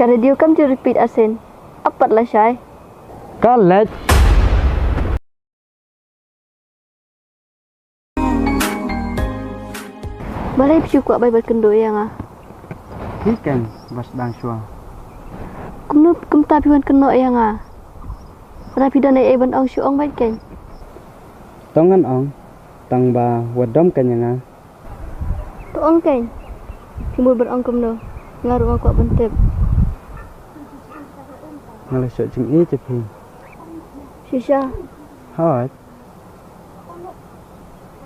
Kada dia kam je repeat asin. Apat lah syai. Kalet. Balai pisu kuat bai berkendo yang ah. Ikan bas dang shua. Kumnu kum ta piwan keno yang ah. Rapi dan ai ban ong shu ong bai ken. Tongan ong. Tang ba wadom kanyanga. Tu ong ken. Timur berong kumno. Ngaru aku bentep. Ngalasok jing i cepi. Shisha. Hot.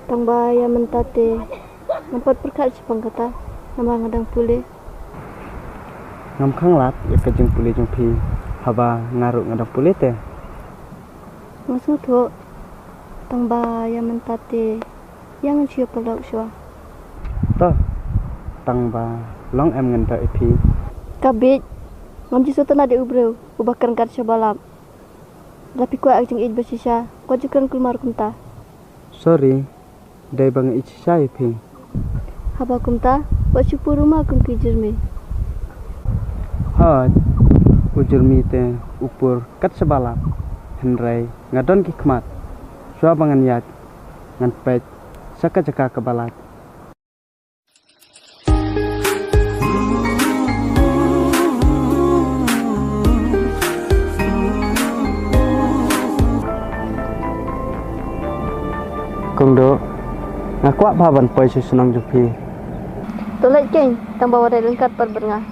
Tang ba ya mentate. Nampat perkat sepang kata. Nama ngadang pulih. Ngam khang lat ya ka jing puli jing pi. Haba ngaru ngadang puli te. Maksud tu. Tang ba ya mentate. Yang cia pelok shua. To. Tang ba long em ngan ta ipi. Kabit. Ngam jisu tanah de ubreu. Ubakkan kat syabalap. Tapi kuat ajeng id bersisa. Kuat jukan kulmar kumta. Sorry. Dai bang ichi sai pi. Haba kumta. Buat syukur rumah kum kijirmi. Hot. Ujurmi te upur kat sebalap. Henrai ngadon kikmat. Sua bangan yak. Ngan pet. Saka jaka kebalat. Kung do, ngakuak baban poi susunang jupi. Tolet ken. Tang bawa rai lengkat par berngah.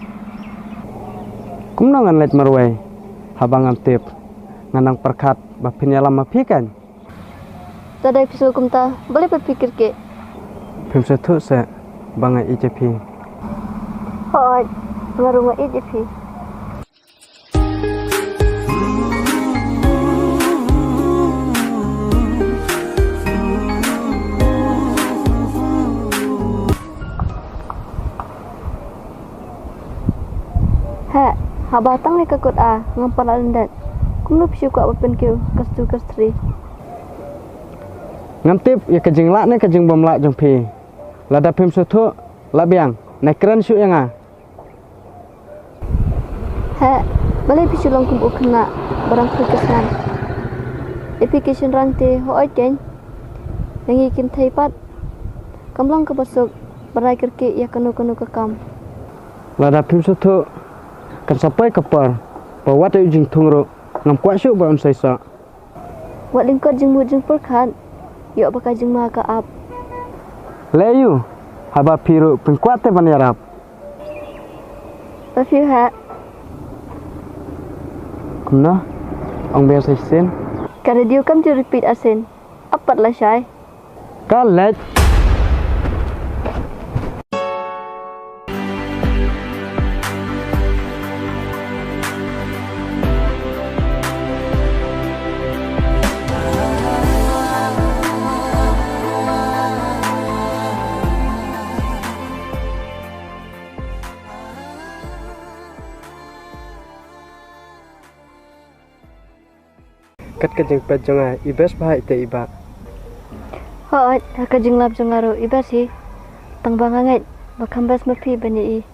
Kum nongan let marway. Habang amtip. Nganang perkat bapin yalam mapikan. Tadai pisu kumta. Boleh berpikir ke. Pim setu se bangai ijepi. Hoi. Ngarunga id ipi. Haba tang ni kakut a ngampal alendat. Kumno pisu kuat bapen kiu kastu kastri. Ngamtip ya kejing lak ne kejing bom lak jengpi. Lada pim setu lak biang. Nekran syuk yang a. Balai pisu long kum ukna barang kesan. Application rante hooi ken. Yang ikin thaipat. Kamlang ke basuk barai kerke ya kanu kekam. Lada pim setu kan sampai kepar. Bawa tu jing tungro. Ngam kuat syuk ba on saisa. Wat lingkot jeng mut jeng perkat. Yok bakal jeng ma ka ap. Leyu. Haba piru pengkuat te ban yarap. Love you Kumna. Ong biasa sin. Kada dia kam je repeat asin. Apat lah syai. Kalet. Kat kejeng pet jonga ibas bahai te iba. Hoi. Haka jeng lap jeng ngaru. Iba sih. Tang bangangit. Bakambas mapi bani i.